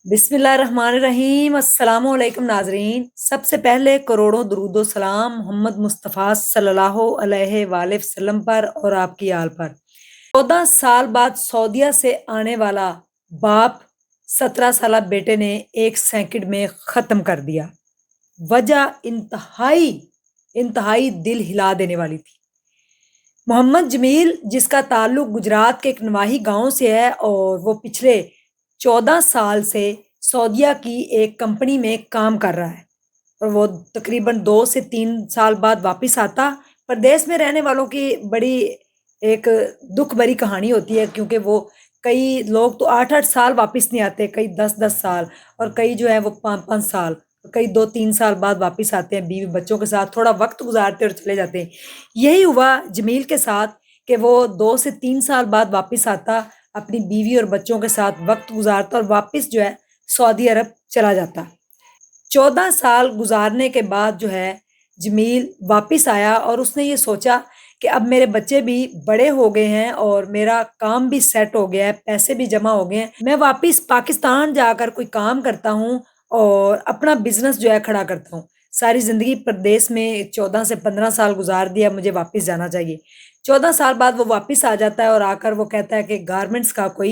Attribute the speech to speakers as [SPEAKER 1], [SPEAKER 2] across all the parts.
[SPEAKER 1] बिस्मिल्लाहिर्रहमानिर्रहीम। अस्सलाम वालेकुम नाजरीन। सबसे पहले करोड़ों दरूद व सलाम मोहम्मद मुस्तफ़ा सल्लल्लाहु अलैहि वसल्लम पर और आपकी आल पर। 14 साल बाद सऊदीया से आने वाला बाप 17 साला बेटे ने 1 सेकंड में ख़त्म कर दिया। वजह इंतहाई इंतहाई दिल हिला देने वाली थी। मोहम्मद जमील, जिसका ताल्लुक गुजरात के एक नवाही गांव से है और वो पिछले 14 साल से सऊदीया की एक कंपनी में काम कर रहा है और वो तकरीबन 2 से 3 साल बाद वापस आता। परदेश में रहने वालों की बड़ी एक दुख भरी कहानी होती है, क्योंकि वो कई लोग तो 8-8 साल वापस नहीं आते, कई 10-10 साल, और कई जो है वो 5-5 साल, कई 2-3 साल बाद वापस आते हैं बीवी बच्चों के साथ, थोड़ा वक्त गुजारते और चले जाते हैं। यही हुआ जमील के साथ कि वो 2 से 3 साल बाद वापस आता, अपनी बीवी और बच्चों के साथ वक्त गुजारता और वापस जो है सऊदी अरब चला जाता। 14 साल गुजारने के बाद जो है जमील वापस आया और उसने ये सोचा कि अब मेरे बच्चे भी बड़े हो गए हैं और मेरा काम भी सेट हो गया है, पैसे भी जमा हो गए हैं, मैं वापस पाकिस्तान जाकर कोई काम करता हूँ और अपना बिजनेस जो है खड़ा करता हूँ। सारी जिंदगी प्रदेश में 14 से 15 साल गुजार दिया, मुझे वापस जाना चाहिए। 14 साल बाद वो वापस आ जाता है और आकर वो कहता है कि गारमेंट्स का कोई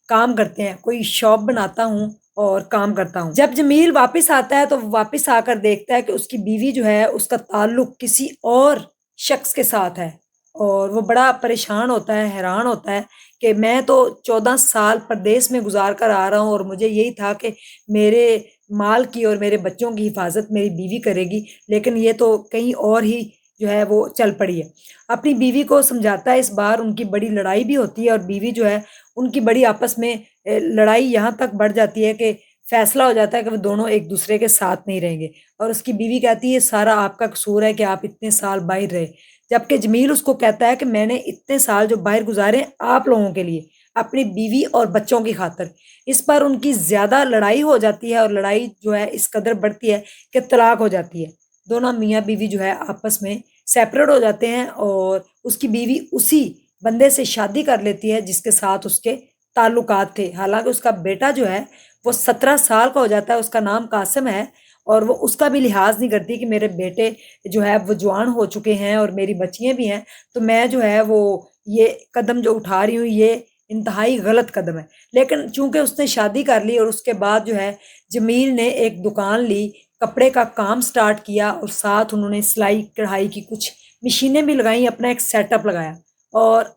[SPEAKER 1] काम करते हैं, कोई शॉप बनाता हूँ और काम करता हूँ। जब जमील वापस आता है तो वापस आकर देखता है कि उसकी बीवी जो है उसका ताल्लुक किसी और शख्स के साथ है, और वो बड़ा परेशान होता है, हैरान होता है कि मैं तो 14 साल परदेश में गुजार कर आ रहा हूँ और मुझे यही था कि मेरे माल की और मेरे बच्चों की हिफाजत मेरी बीवी करेगी, लेकिन ये तो कहीं और ही जो है वो चल पड़ी है। अपनी बीवी को समझाता है। इस बार उनकी बड़ी लड़ाई भी होती है और बीवी जो है उनकी बड़ी आपस में लड़ाई यहाँ तक बढ़ जाती है कि फैसला हो जाता है कि वो दोनों एक दूसरे के साथ नहीं रहेंगे, और उसकी बीवी कहती है सारा आपका कसूर है कि आप इतने साल बाहर रहे। जबकि जमील उसको कहता है कि मैंने इतने साल जो बाहर गुजारे आप लोगों के लिए, अपनी बीवी और बच्चों की खातिर। इस पर उनकी ज्यादा लड़ाई हो जाती है और लड़ाई जो है इस कदर बढ़ती है कि तलाक हो जाती है। दोनों मियाँ बीवी जो है आपस में सेपरेट हो जाते हैं और उसकी बीवी उसी बंदे से शादी कर लेती है जिसके साथ उसके ताल्लुकात थे। हालांकि उसका बेटा जो है वो 17 साल का हो जाता है, उसका नाम कासिम है, और वो उसका भी लिहाज नहीं करती कि मेरे बेटे जो है वो जवान हो चुके हैं और मेरी बच्चियां भी हैं, तो मैं जो है वो ये कदम जो उठा रही हूँ ये इंतहाई गलत कदम है। लेकिन चूंकि उसने शादी कर ली और उसके बाद जो है जमील ने एक दुकान ली, कपड़े का काम स्टार्ट किया और साथ उन्होंने सिलाई कढ़ाई की कुछ मशीनें भी लगाई, अपना एक सेटअप लगाया, और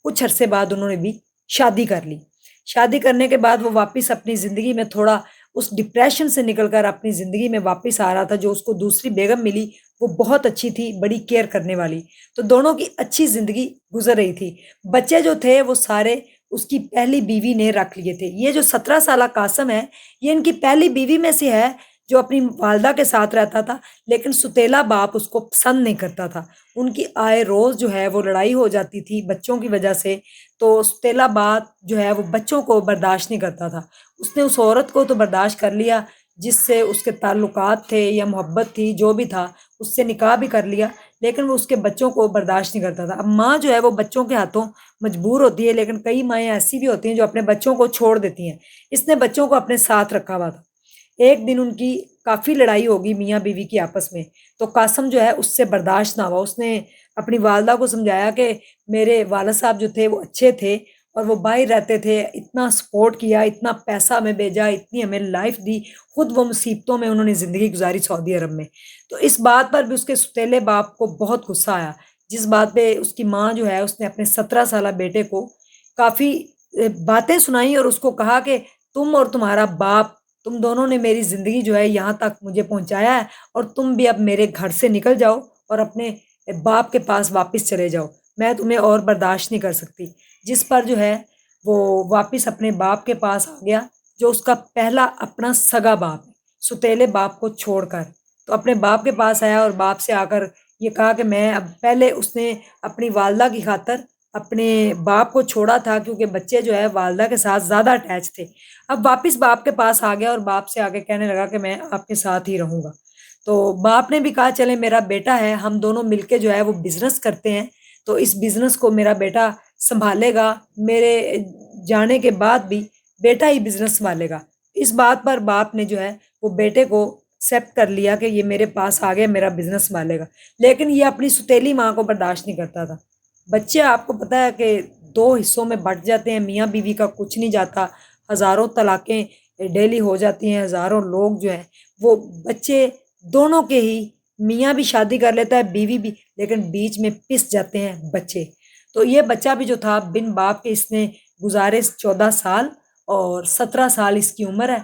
[SPEAKER 1] कुछ अरसे बाद उन्होंने भी शादी कर ली। शादी करने के बाद वो वापस अपनी ज़िंदगी में थोड़ा उस डिप्रेशन से निकल कर अपनी ज़िंदगी में वापस आ रहा था। जो उसको दूसरी बेगम मिली वो बहुत अच्छी थी, बड़ी केयर करने वाली, तो दोनों की अच्छी ज़िंदगी गुजर रही थी। बच्चे जो थे वो सारे उसकी पहली बीवी ने रख लिए थे। ये जो 17 साला कासम है ये इनकी पहली बीवी में से है, जो अपनी वालदा के साथ रहता था, लेकिन सुतेला बाप उसको पसंद नहीं करता था। उनकी आए रोज़ जो है वो लड़ाई हो जाती थी बच्चों की वजह से, तो सुतेला बाप जो है वो बच्चों को बर्दाश्त नहीं करता था। उसने उस औरत को तो बर्दाश्त कर लिया जिससे उसके ताल्लुकात थे या मोहब्बत थी, जो भी था, उससे निकाह भी कर लिया, लेकिन वो उसके बच्चों को बर्दाश्त नहीं करता था। अब माँ जो है वो बच्चों के हाथों मजबूर होती है, लेकिन कई माएँ ऐसी भी होती हैं जो अपने बच्चों को छोड़ देती हैं। इसने बच्चों को अपने साथ रखा हुआ था। एक दिन उनकी काफ़ी लड़ाई होगी मियाँ बीवी की आपस में, तो कासम जो है उससे बर्दाश्त ना हुआ। उसने अपनी वालदा को समझाया कि मेरे वालिद साहब जो थे वो अच्छे थे और वो बाहर रहते थे, इतना सपोर्ट किया, इतना पैसा हमें भेजा, इतनी हमें लाइफ दी, खुद वो मुसीबतों में उन्होंने ज़िंदगी गुजारी सऊदी अरब में। तो इस बात पर भी उसके सौतेले बाप को बहुत गुस्सा आया, जिस बात पे उसकी माँ जो है उसने अपने 17 साला बेटे को काफ़ी बातें सुनाई और उसको कहा कि तुम और तुम्हारा बाप, तुम दोनों ने मेरी ज़िंदगी जो है यहाँ तक मुझे पहुँचाया है, और तुम भी अब मेरे घर से निकल जाओ और अपने बाप के पास वापस चले जाओ। मैं तुम्हें और बर्दाश्त नहीं कर सकती। जिस पर जो है वो वापस अपने बाप के पास आ गया, जो उसका पहला अपना सगा बाप है, सौतेले बाप को छोड़कर। तो अपने बाप के पास आया और बाप से आकर ये कहा कि मैं अब, पहले उसने अपनी वालदा की खातिर अपने बाप को छोड़ा था क्योंकि बच्चे जो है वालदा के साथ ज़्यादा अटैच थे। अब वापस बाप के पास आ गया और बाप से आके कहने लगा कि मैं आपके साथ ही रहूँगा। तो बाप ने भी कहा चले मेरा बेटा है, हम दोनों मिलके जो है वो बिज़नेस करते हैं, तो इस बिज़नेस को मेरा बेटा सँभालेगा, मेरे जाने के बाद भी बेटा ही बिज़नेस सँभालेगा। اس بات پر باپ نے جو ہے وہ بیٹے کو ایکسیپٹ کر لیا کہ یہ میرے پاس آ گیا، میرا بزنس سنبھالے گا، لیکن یہ اپنی سوتیلی ماں کو برداشت نہیں کرتا تھا۔ بچے آپ کو پتہ ہے کہ دو حصوں میں بٹ جاتے ہیں، میاں بیوی کا کچھ نہیں جاتا، ہزاروں طلاقیں ڈیلی ہو جاتی ہیں، ہزاروں لوگ جو ہیں وہ بچے دونوں کے ہی، میاں بھی شادی کر لیتا ہے بیوی بھی، لیکن بیچ میں پس جاتے ہیں بچے۔ تو یہ بچہ بھی جو تھا بن باپ کے اس نے گزارے 14 سال، اور 17 سال اس کی عمر ہے۔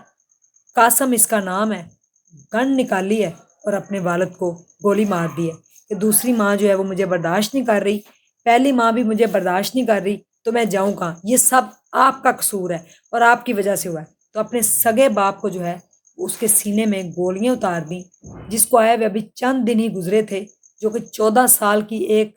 [SPEAKER 1] قاسم اس کا نام ہے، گن نکالی ہے اور اپنے والد کو گولی مار دی ہے کہ دوسری ماں جو ہے وہ مجھے برداشت نہیں کر رہی، پہلی ماں بھی مجھے برداشت نہیں کر رہی، تو میں جاؤں کہاں، یہ سب آپ کا قصور ہے اور آپ کی وجہ سے ہوا ہے۔ تو اپنے سگے باپ کو جو ہے اس کے سینے میں گولیاں اتار دیں، جس کو آئے ہوئے ابھی چند دن ہی گزرے تھے، جو کہ 14 سال کی ایک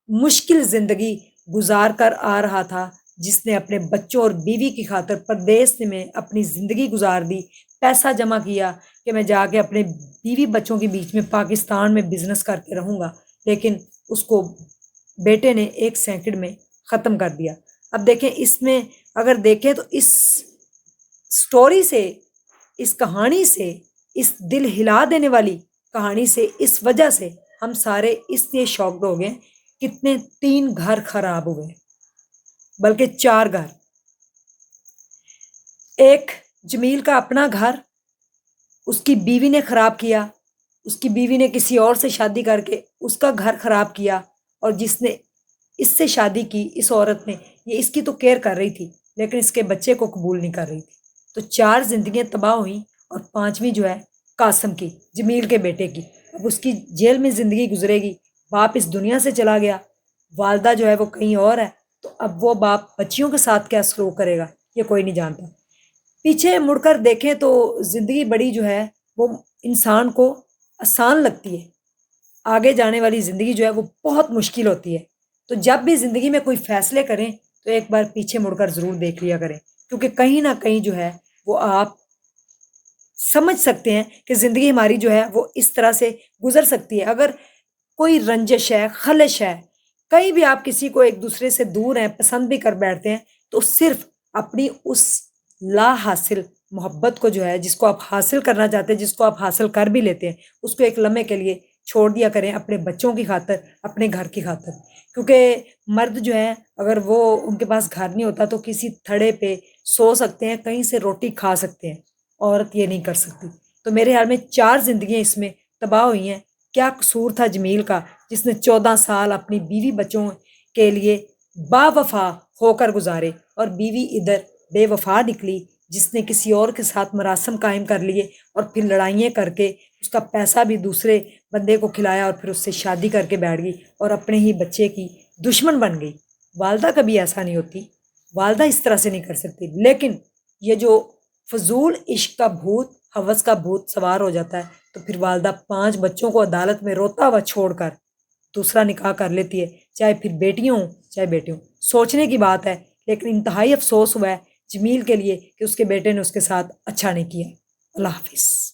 [SPEAKER 1] مشکل زندگی گزار کر آ رہا تھا، جس نے اپنے بچوں اور بیوی کی خاطر پردیس میں اپنی زندگی گزار دی، پیسہ جمع کیا کہ میں جا کے اپنے بیوی بچوں کے بیچ میں پاکستان میں بزنس کر کے رہوں گا، لیکن اس کو بیٹے نے 1 سیکنڈ میں ختم کر دیا۔ اب دیکھیں اس میں اگر دیکھیں تو اس سٹوری سے، اس کہانی سے، اس دل ہلا دینے والی کہانی سے، اس وجہ سے ہم سارے اس لیے شاکڈ ہو گئے، کتنے 3 گھر خراب ہوئے، بلکہ 4 گھر۔ ایک جمیل کا اپنا گھر اس کی بیوی نے خراب کیا، اس کی بیوی نے کسی اور سے شادی کر کے اس کا گھر خراب کیا، اور جس نے اس سے شادی کی، اس عورت نے، یہ اس کی تو کیئر کر رہی تھی لیکن اس کے بچے کو قبول نہیں کر رہی تھی، تو 4 زندگیاں تباہ ہوئیں، اور 5ویں جو ہے قاسم کی، جمیل کے بیٹے کی۔ اب اس کی جیل میں زندگی گزرے گی، باپ اس دنیا سے چلا گیا، والدہ جو ہے وہ کہیں اور ہے، تو اب وہ باپ بچیوں کے ساتھ کیا سلوک کرے گا یہ کوئی نہیں جانتا۔ پیچھے مڑ کر دیکھیں تو زندگی بڑی جو ہے وہ انسان کو آسان لگتی ہے، آگے جانے والی زندگی جو ہے وہ بہت مشکل ہوتی ہے۔ تو جب بھی زندگی میں کوئی فیصلے کریں تو ایک بار پیچھے مڑ کر ضرور دیکھ لیا کریں، کیونکہ کہیں نہ کہیں جو ہے وہ آپ سمجھ سکتے ہیں کہ زندگی ہماری جو ہے وہ اس طرح سے گزر سکتی ہے۔ اگر کوئی رنجش ہے، خلش ہے، کہیں بھی آپ کسی کو ایک دوسرے سے دور ہیں، پسند بھی کر بیٹھتے ہیں، تو صرف اپنی اس لا حاصل محبت کو جو ہے، جس کو آپ حاصل کرنا چاہتے ہیں، جس کو آپ حاصل کر بھی لیتے ہیں، اس کو ایک لمحے کے لیے چھوڑ دیا کریں، اپنے بچوں کی خاطر، اپنے گھر کی خاطر۔ کیونکہ مرد جو ہیں اگر وہ ان کے پاس گھر نہیں ہوتا تو کسی تھڑے پہ سو سکتے ہیں، کہیں سے روٹی کھا سکتے ہیں، عورت یہ نہیں کر سکتی۔ تو میرے خیال میں 4 زندگیاں اس میں تباہ ہوئی ہیں۔ کیا قصور تھا جمیل کا، جس نے 14 سال اپنی بیوی بچوں کے لیے با وفا ہو کر گزارے، اور بیوی ادھر بے وفا نکلی، جس نے کسی اور کے ساتھ مراسم قائم کر لیے، اور پھر لڑائیاں کر کے اس کا پیسہ بھی دوسرے بندے کو کھلایا، اور پھر اس سے شادی کر کے بیٹھ گئی، اور اپنے ہی بچے کی دشمن بن گئی۔ والدہ کبھی ایسا نہیں ہوتی، والدہ اس طرح سے نہیں کر سکتی، لیکن یہ جو فضول عشق کا بھوت، ہوس کا بھوت سوار ہو جاتا ہے، تو پھر والدہ 5 بچوں کو عدالت میں روتا ہوا چھوڑ کر دوسرا نکاح کر لیتی ہے، چاہے پھر بیٹیوں ہوں چاہے بیٹے ہوں۔ سوچنے کی بات ہے، لیکن انتہائی افسوس ہوا ہے جمیل کے لیے کہ اس کے بیٹے نے اس کے ساتھ اچھا نہیں کیا۔ اللہ حافظ۔